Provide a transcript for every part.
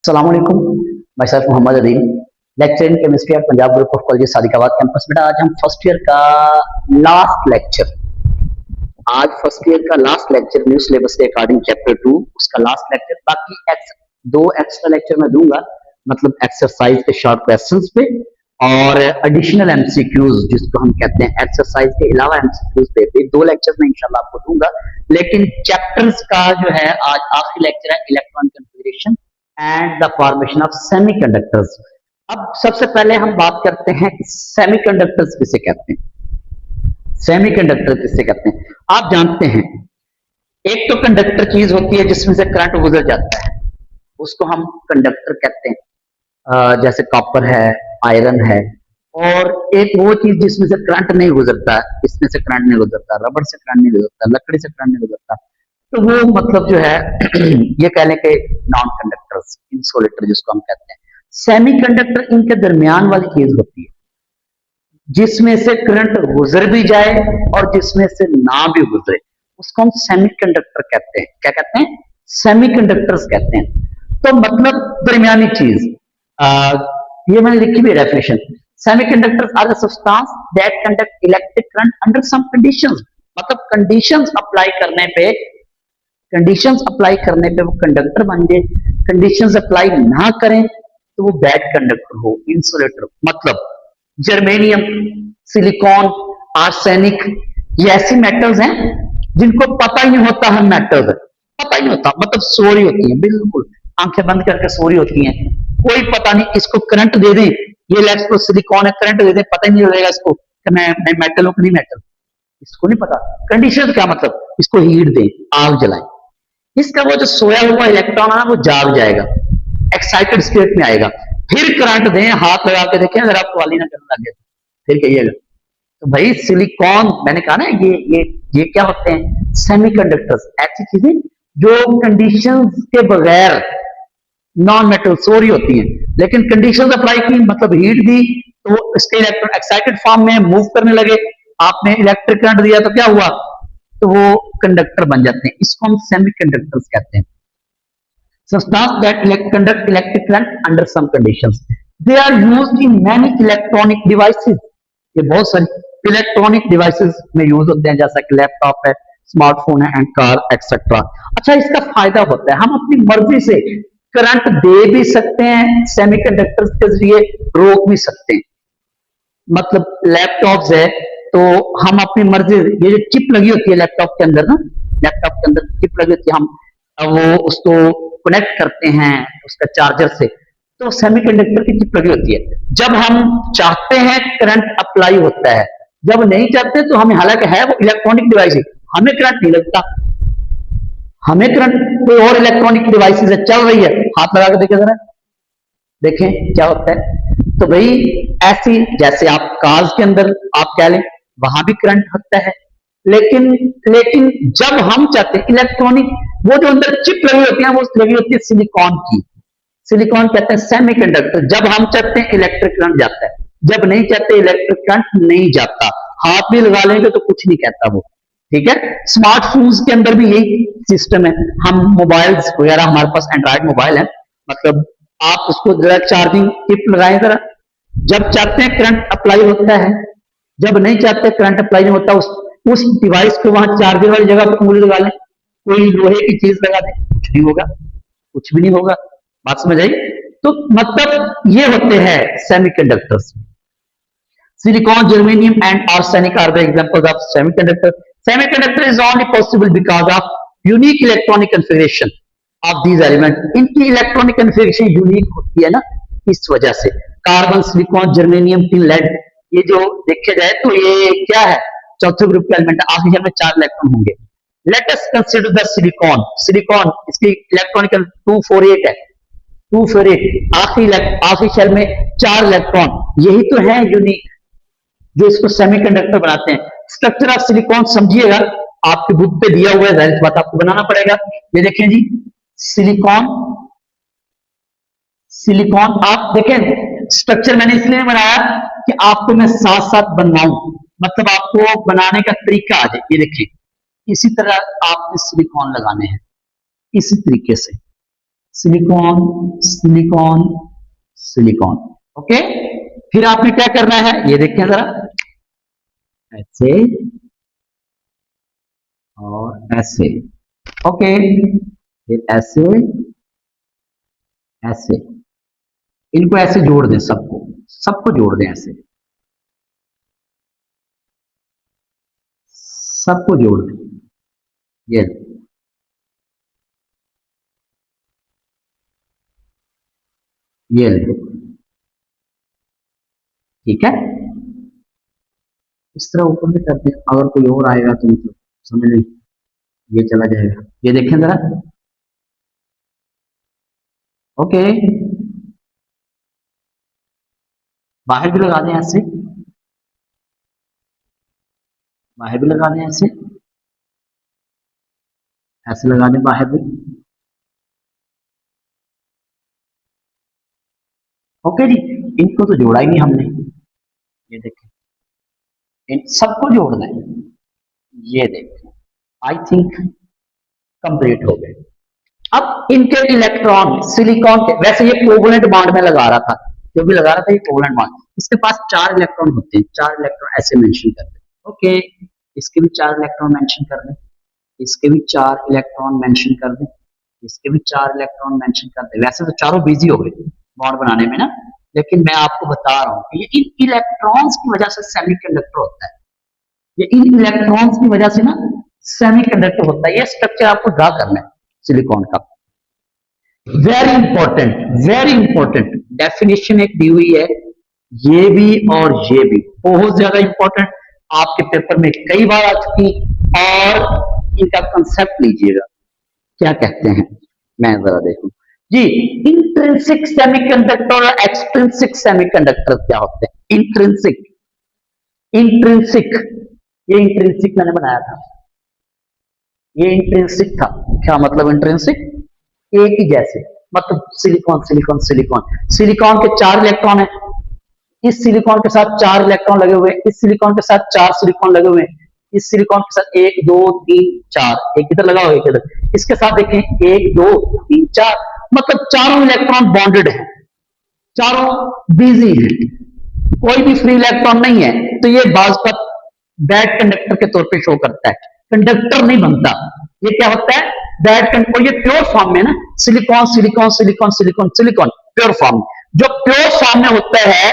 अस्सलाम वालेकुम। My self Mohammad Adeel, lecture in chemistry at Punjab group of college Sadiqabad campus. बेटा आज हम फर्स्ट ईयर का लास्ट लेक्चर आज फर्स्ट ईयर का लास्ट लेक्चर न्यू सिलेबस के अकॉर्डिंग चैप्टर 2 उसका लास्ट लेक्चर। बाकी दो एक्स्ट्रा लेक्चर मैं दूंगा, मतलब एक्सरसाइज के शॉर्ट क्वेश्चंस पे और एडिशनल एमसीक्यूज जिसको हम कहते हैं एक्सरसाइज के अलावा एमसीक्यूज पे भी दो लेक्चर मैं इंशाल्लाह आपको दूंगा। लेकिन चैप्टर्स का जो है आज आखिरी लेक्चर है electron configuration and the formation of semiconductors. अब सबसे पहले हम बात करते हैं कि सेमीकंडक्टर्स किसे कहते हैं। सेमीकंडक्टर किसे कहते हैं आप जानते हैं। एक तो कंडक्टर चीज होती है जिसमें से करंट गुजर जाता है, उसको हम कंडक्टर कहते हैं। जैसे कॉपर है, आयरन है। और एक वो चीज जिसमें से करंट नहीं गुजरता, इसमें से करंट नहीं गुजरता, रबड़ से करंट नहीं गुजरता, लकड़ी से करंट नहीं गुजरता, तो वो मतलब जो है ये कह लें कि नॉन कंडक्टर्स, इंसुलेटर जिसको हम कहते हैं। सेमीकंडक्टर इनके दरमियान वाली चीज होती है जिसमें से करंट गुजर भी जाए और जिसमें से ना भी गुजरे, उसको हम सेमीकंडक्टर कहते हैं। क्या कहते हैं? सेमीकंडक्टर्स कहते हैं। तो मतलब दरमियानी चीज। ये मैंने लिखी भी definition. Semiconductors are the substance that conduct electric current under some conditions. मतलब कंडीशंस अप्लाई करने पे वो कंडक्टर बन जाए, कंडीशंस अप्लाई ना करें तो वो बैड कंडक्टर हो, इंसुलेटर। मतलब जर्मेनियम, सिलिकॉन, आर्सेनिक, ये ऐसी मेटल्स हैं जिनको पता ही नहीं होता हम मेटल्स है, पता ही नहीं होता, मतलब सोरी होती है, बिल्कुल आंखें बंद करके सोरी होती हैं। कोई पता नहीं, इसको करंट दे दें, ये लेट्स को सिलिकॉन है, करंट दे दें, पता ही नहीं लगेगा इसको कि मैं मेटल हूं कि नहीं मेटल, इसको नहीं पता। कंडीशन क्या मतलब, इसको हीट दें, आग जलाएं, इसका वो जो सोया हुआ इलेक्ट्रॉन है वो जाग जाएगा, एक्साइटेड स्टेट में आएगा। फिर करंट दें, हाथ लगा के देखें, अगर आपको वाली ना करने लगे फिर कहिएगा। तो भाई सिलिकॉन, मैंने कहा ना ये क्या होते हैं? सेमीकंडक्टर्स, ऐसी चीजें जो कंडीशंस के बगैर नॉन मेटल सोरी होती हैं, लेकिन कंडीशंस अप्लाई की, मतलब हीट दी तो इसके इलेक्ट्रॉन एक्साइटेड फॉर्म में मूव करने लगे, आपने इलेक्ट्रिक करंट दिया तो क्या हुआ? तो वो कंडक्टर बन जाते हैं। इसको हम सेमीकंडक्टर्स कहते हैं। Substances that conduct electric current under some conditions. They are used in many electronic devices. ये बहुत सारी इलेक्ट्रॉनिक डिवाइसेस में यूज होते हैं, जैसा कि लैपटॉप है, स्मार्टफोन है एंड कार एक्सेट्रा। अच्छा, इसका फायदा होता है, हम अपनी मर्जी से करंट दे भी सकते हैं, सेमीकंडक्टर्स के जरिए रोक भी सकते हैं। मतलब लैपटॉप्स है तो हम अपनी मर्जी, ये जो चिप लगी होती है लैपटॉप के अंदर ना, लैपटॉप के अंदर चिप लगी होती है, हम वो उसको कनेक्ट करते हैं उसका चार्जर से, तो सेमीकंडक्टर की चिप लगी होती है। जब हम चाहते हैं करंट अप्लाई होता है, जब नहीं चाहते तो हमें, हालांकि है वो इलेक्ट्रॉनिक डिवाइस है, हमें करंट नहीं लगता, हमें करंट कोई और इलेक्ट्रॉनिक डिवाइस है चल रही है, हाथ लगा के देखे जरा, देखें क्या होता है। तो भाई ऐसी, जैसे आप कार्स के अंदर आप कह लें, वहां भी करंट होता है, लेकिन लेकिन जब हम चाहते हैं इलेक्ट्रॉनिक, वो जो अंदर चिप लगी होती है वो लगी होती है सिलिकॉन की, सिलिकॉन कहते हैं सेमीकंडक्टर। जब हम चाहते हैं इलेक्ट्रिक करंट जाता है, जब नहीं चाहते इलेक्ट्रिक करंट नहीं जाता। हाथ भी लगा लेंगे तो कुछ नहीं कहता वो, ठीक है। स्मार्टफोन्स के अंदर भी यही सिस्टम है। हम मोबाइल्स वगैरह, हमारे पास एंड्रॉइड मोबाइल है, मतलब आप उसको जरा चार्जिंग टिप लगाएं जरा, जब चाहते हैं करंट अप्लाई होता है, जब नहीं चाहते करंट अप्लाई नहीं होता, उस डिवाइस को वहां चार्जर वाली जगह पर उंगली लगा लें, कोई लोहे की चीज लगा दें, कुछ नहीं होगा, कुछ भी नहीं होगा। बात समझ आई? तो मतलब ये होते हैं semiconductors. Silicon, germanium and arsenic are the examples of semiconductor. Semiconductor is only possible because of unique electronic configuration of these element. इनकी इलेक्ट्रॉनिक कन्फिगरेशन यूनिक होती है ना, इस वजह से। Carbon, silicon, germanium, tin, lead, ये जो देखे जाए तो ये क्या है? चौथे ग्रुप के एलिमेंट। आखिरी में 4 इलेक्ट्रॉन होंगे। Let us consider the silicon. Silicon, इसकी इलेक्ट्रॉनिक 248 है, 248, आखिरी शेल में 4 इलेक्ट्रॉन, यही तो है यूनिक जो इसको सेमीकंडक्टर बनाते हैं। स्ट्रक्चर ऑफ सिलिकॉन समझिएगा, आपके बुक पे दिया हुआ है, जाहिर बात आपको बनाना पड़ेगा। ये देखें जी, सिलिकॉन, सिलिकॉन आप देखें, स्ट्रक्चर मैंने इसलिए बनाया कि आपको मैं साथ साथ बनवाऊं, मतलब आपको बनाने का तरीका आ जाए। ये देखिए, इसी तरह आपने सिलिकॉन लगाने हैं, इसी तरीके से सिलिकॉन, सिलिकॉन, सिलिकॉन। ओके, फिर आपने क्या करना है ये देखिए जरा, ऐसे और ऐसे। ओके, फिर ऐसे, ऐसे, इनको ऐसे जोड़ दें, सबको सबको जोड़ दें, ऐसे सबको जोड़ दें। ये ये ठीक है, इस तरह ऊपर भी करते हैं। अगर कोई और आएगा तो मतलब समझ लीजिए ये चला जाएगा। ये देखें जरा। ओके, बाहर भी लगा दें ऐसे, बाहर भी लगा दें ऐसे, ऐसे लगा दें बाहर भी। ओके जी, इनको तो जोड़ा ही नहीं हमने। ये देखें, इन सबको जोड़ना है। ये देखें, आई थिंक कंप्लीट हो गए। अब इनके इलेक्ट्रॉन सिलिकॉन के, वैसे ये कोवलेंट बॉन्ड में लगा रहा था, जो भी लगा रहा था ये कोवलेंट बॉन्ड। इसके पास 4 इलेक्ट्रॉन होते हैं, 4 इलेक्ट्रॉन ऐसे मेंशन कर दें। ओके, इसके भी 4 इलेक्ट्रॉन मेंशन कर दें, इसके भी 4 इलेक्ट्रॉन मेंशन कर दें, इसके भी 4 इलेक्ट्रॉन मेंशन कर दें। वैसे तो चारों बिजी हो गए बॉन्ड बनाने में ना, लेकिन मैं आपको बता रहा हूं कि ये इन इलेक्ट्रॉन्स की वजह से सेमीकंडक्टर होता है। ये इन इलेक्ट्रॉन्स की वजह से ना सेमीकंडक्टर होता है। ये स्ट्रक्चर आपको ड्रा करना है सिलिकॉन का। Very important, very important definition एक दी हुई है, ये भी और ये भी बहुत ज्यादा इंपॉर्टेंट, आपके पेपर में कई बार आ चुकी। और इनका कंसेप्ट लीजिएगा, क्या कहते हैं, मैं जरा देखूं जी। इंट्रिंसिक सेमीकंडक्टर और एक्सट्रिंसिक सेमीकंडक्टर क्या होते हैं? इंट्रिंसिक, इंट्रिंसिक, ये इंट्रिंसिक मैंने बनाया था, ये इंट्रिंसिक था। क्या मतलब इंट्रिंसिक? एक ही जैसे, मतलब सिलिकॉन, सिलिकॉन, सिलिकॉन, सिलिकॉन के 4 इलेक्ट्रॉन है, इस सिलिकॉन के साथ 4 इलेक्ट्रॉन लगे हुए हैं, इस सिलिकॉन के साथ 4 सिलिकॉन लगे हुए हैं, इस सिलिकॉन के साथ 1 2 3 4, एक इधर लगा हुआ है, एक इधर, इसके साथ देखें 1 2 3 4, मतलब चारों इलेक्ट्रॉन बॉन्डेड है, चारों बिजी है, कोई भी फ्री इलेक्ट्रॉन नहीं है। तो ये बाज का बैड कंडक्टर के तौर पे शो करता है, कंडक्टर नहीं बनता। ये क्या होता है? Bad conductor. ये प्योर फॉर्म में ना, silicon, silicon, silicon, silicon, silicon, pure form. जो प्योर फॉर्म में होता है,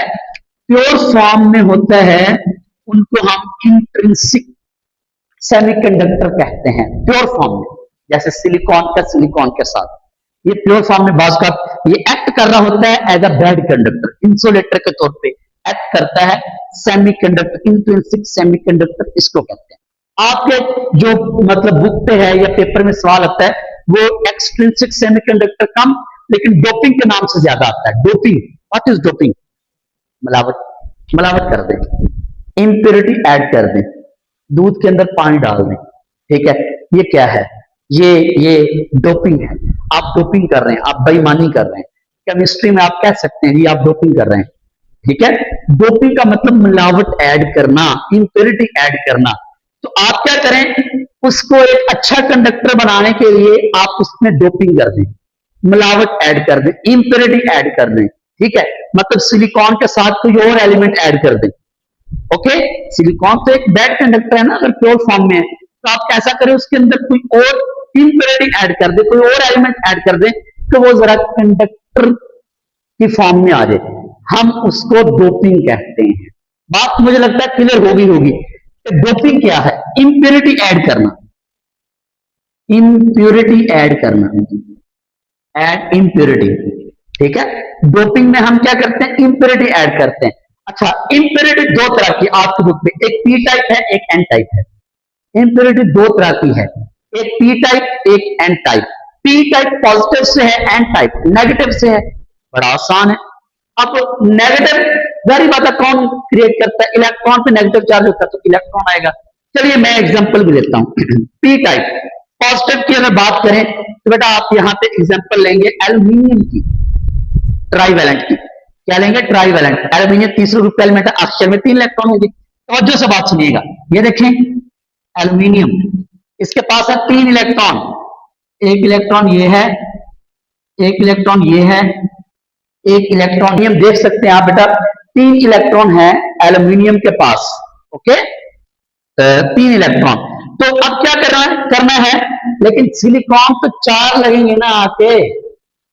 प्योर फॉर्म में होता है, उनको हम इंट्रिंसिक सेमीकंडक्टर कहते हैं, प्योर फॉर्म में। जैसे सिलिकॉन का सिलिकॉन के साथ, ये प्योर फॉर्म में बाज का ये एक्ट कर रहा होता है as a bad conductor, insulator के तौर पे एक्ट करता है। सेमीकंडक्टर, इंट्रिंसिक सेमीकंडक्टर इसको कहते हैं। आपके जो मतलब बुक पे है या पेपर में सवाल आता है, वो एक्सट्रिंसिक सेमीकंडक्टर कम, लेकिन डोपिंग के नाम से ज्यादा आता है। Doping, what is doping? मिलावट, मिलावट कर दें, इम्प्योरिटी ऐड कर दें, दूध के अंदर पानी डाल दें, ठीक है, ये क्या है? ये डोपिंग है। आप डोपिंग कर रहे हैं, आप बेईमानी कर रहे हैं। केमिस्ट्री में आप कह सकते हैं ये आप डोपिंग कर रहे हैं, ठीक है। डोपिंग का मतलब मिलावट ऐड करना, इम्प्योरिटी ऐड करना। तो आप क्या करें, उसको एक अच्छा कंडक्टर बनाने के लिए आप उसमें डोपिंग कर दें, मिलावट ऐड कर दें, इम्प्योरिटी ऐड कर दें, ठीक है। मतलब सिलिकॉन के साथ कोई और एलिमेंट ऐड कर दें। ओके, सिलिकॉन तो एक बैड कंडक्टर है ना, अगर प्योर फॉर्म में है, तो आप कैसा करें, उसके अंदर कोई और इम्प्योरिटी ऐड कर दे, कोई और एलिमेंट ऐड कर दे, तो वो जरा कंडक्टर की फॉर्म में आ जाए, हम उसको डोपिंग कहते हैं। बात मुझे लगता है क्लियर होगी कि डोपिंग क्या है? इम्प्योरिटी ऐड करना, इम्प्योरिटी ऐड करना, ऐड इम्प्योरिटी, ठीक है। डोपिंग में हम क्या करते हैं? इम्प्योरिटी ऐड करते हैं। अच्छा, इम्प्योरिटी दो तरह की आपके बुक में, एक पी टाइप है, एक एन टाइप है। इम्प्योरिटी दो तरह की है, एक पी टाइप, एक N type. P type positive से है, एन टाइप नेगेटिव से है। बड़ा आसान है। अब नेगेटिव, जारी बात है, कौन क्रिएट करता है? इलेक्ट्रॉन पे नेगेटिव चार्ज होता है तो इलेक्ट्रॉन आएगा। चलिए मैं एग्जांपल भी लेता हूं। पी टाइप पॉजिटिव की अगर बात करें तो बेटा आप यहां पे एग्जांपल लेंगे एल्यूमिनियम की, ट्राईवैलेंट की। क्या लेंगे? ट्राईवैलेंट। एल्यूमिनियम तीसरे ग्रुप का एलिमेंट है, अक्षर में 3 इलेक्ट्रॉन होंगे। तवज्जो से बात सुनिएगा, ये देखें एल्यूमिनियम, इसके पास है 3 इलेक्ट्रॉन, एक इलेक्ट्रॉन ये है, एक इलेक्ट्रॉन ये है, एक इलेक्ट्रॉन ये हम देख सकते हैं आप बेटा, 3 इलेक्ट्रॉन है एल्यूमिनियम के पास। Okay, 3 electron. तो अब क्या करना है, लेकिन सिलिकॉन तो 4 लगेंगे ना आके।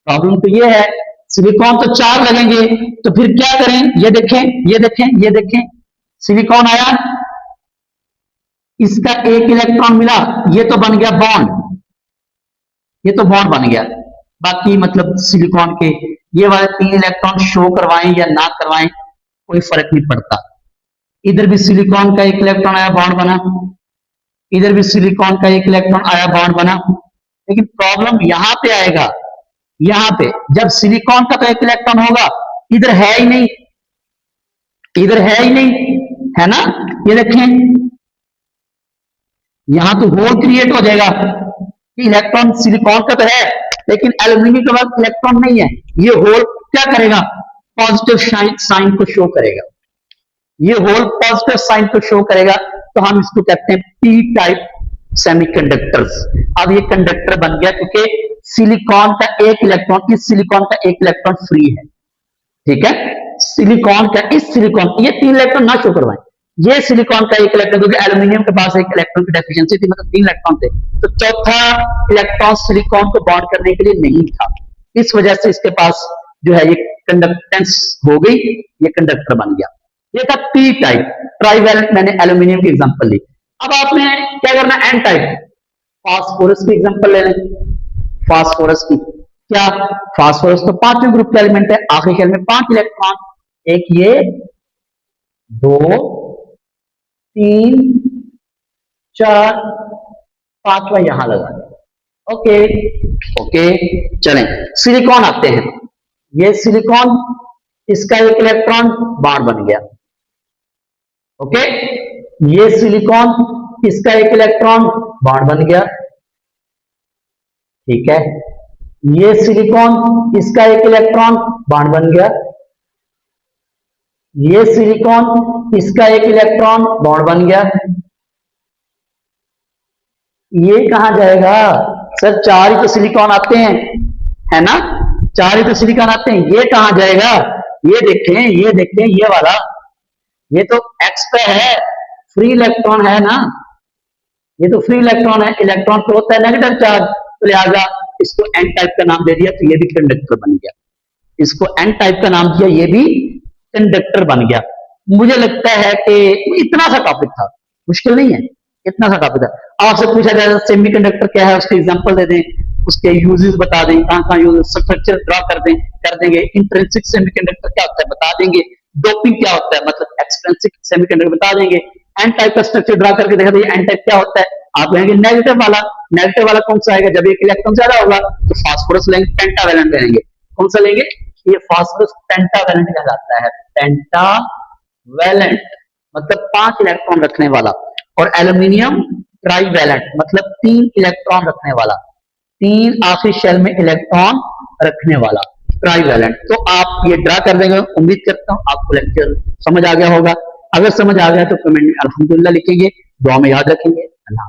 प्रॉब्लम तो ये है, सिलिकॉन तो 4 लगेंगे, तो फिर क्या करें, ये देखें, ये देखें, ये देखें, सिलिकॉन आया, इसका एक इलेक्ट्रॉन मिला, ये तो बन गया बॉन्ड, ये तो बॉन्ड बन गया। बाकी मतलब सिलिकॉन के ये वाले 3 इलेक्ट्रॉन शो करवाएं या ना करवाएं कोई फर्क नहीं पड़ता। इधर भी सिलिकॉन का एक इलेक्ट्रॉन आया, बॉन्ड बना, इधर भी सिलिकॉन का एक इलेक्ट्रॉन आया, बॉन्ड बना। लेकिन प्रॉब्लम यहां पे आएगा, यहां पे जब सिलिकॉन का तो एक इलेक्ट्रॉन होगा, इधर है ही नहीं, इधर है ही नहीं, है ना। ये देखें, यहां तो होल क्रिएट हो जाएगा, इलेक्ट्रॉन सिलिकॉन का तो है लेकिन एल्यूमिनियम के पास इलेक्ट्रॉन नहीं है। ये होल क्या करेगा, पॉजिटिव साइन को शो करेगा, ये होल पॉजिटिव साइन को शो करेगा, तो हम इसको कहते हैं पी टाइप सेमीकंडक्टर्स। अब ये कंडक्टर बन गया क्योंकि सिलिकॉन का एक इलेक्ट्रॉन, इस सिलिकॉन का एक इलेक्ट्रॉन फ्री है, ठीक है। सिलिकॉन का इस सिलिकॉन, ये 3 इलेक्ट्रॉन ना शो करवाएं, ये सिलिकॉन का एक इलेक्ट्रॉन, क्योंकि एल्यूमिनियम के पास एक इलेक्ट्रॉन की डेफिशिएंसी थी, मतलब 3 इलेक्ट्रॉन थे, तो चौथा इलेक्ट्रॉन सिलिकॉन को बॉन्ड करने के लिए नहीं था, इस वजह से इसके पास जो है ये कंडक्टेंस हो गई, ये कंडक्टर बन गया। ये था पी टाइप ट्राइवैलेंट, मैंने एल्यूमिनियम की एग्जांपल ली। अब आपने क्या करना, एन टाइप, फास्फोरस की एग्जांपल ले लें। फास्फोरस की क्या, फास्फोरस तो 5वें ग्रुप का एलिमेंट है, आखिरी शेल में 5 इलेक्ट्रॉन, एक ये, 2, 3, 4, 5वां यहां लगा दें। ओके ओके, चलें सिलिकॉन आते हैं। ये सिलिकॉन, इसका एक इलेक्ट्रॉन बाण बन गया। ओके, ये सिलिकॉन, इसका एक इलेक्ट्रॉन बाण बन गया, ठीक है। ये सिलिकॉन, इसका एक इलेक्ट्रॉन बाण बन गया, ये सिलिकॉन, इसका एक इलेक्ट्रॉन बॉन्ड बन गया। ये कहां जाएगा सर, 4 ही तो सिलिकॉन आते हैं, है ना, 4 ही तो सिलिकॉन आते हैं, ये कहां जाएगा, ये देखें, ये देखें, ये वाला, ये तो एक्स पे है, फ्री इलेक्ट्रॉन है ना, ये तो फ्री इलेक्ट्रॉन है, इलेक्ट्रॉन तो होता है नेगेटिव चार्ज, तो लिहाजा इसको एन टाइप का नाम दे दिया, तो ये भी कंडक्टर बन गया। इसको एन टाइप का नाम दिया, ये भी कंडक्टर बन गया। मुझे लगता है कि इतना सा टॉपिक था, मुश्किल नहीं है, इतना सा टॉपिक था। आपसे पूछा जाए सेमीकंडक्टर क्या है, उसके एग्जांपल दे दें, उसके यूजेस बता दें, कहां यूज, स्ट्रक्चर ड्रॉ कर देंगे, इंट्रिंसिक सेमीकंडक्टर क्या होता है बता देंगे, डोपिंग क्या होता है मतलब एक्सट्रिंसिक सेमीकंडक्टर बता देंगे, एन टाइप का स्ट्रक्चर ड्रॉ करके देखा देंगे एन टाइप क्या होता है। आप कहेंगे नेगेटिव वाला कौन सा आएगा, जब एक इलेक्ट्रॉन ज्यादा होगा तो फास्फोरस लेंगे, पेंटावैलेंट लेंगे, कौन सा लेंगे, ये फास्फोरस पेंटावैलेंट कहलाता है, पेंटावैलेंट मतलब 5 इलेक्ट्रॉन रखने वाला, और एल्यूमिनियम ट्राइवैलेंट मतलब 3 इलेक्ट्रॉन रखने वाला, 3 आखिरी शेल में इलेक्ट्रॉन रखने वाला, ट्राइवैलेंट। तो आप ये ड्रा कर देंगे, उम्मीद करता हूं आपको लेक्चर समझ आ गया होगा। अगर समझ आ गया तो कमेंट में अल्हम्दुलिल्लाह लिखेंगे, दुआ में याद रखेंगे। अल्लाह।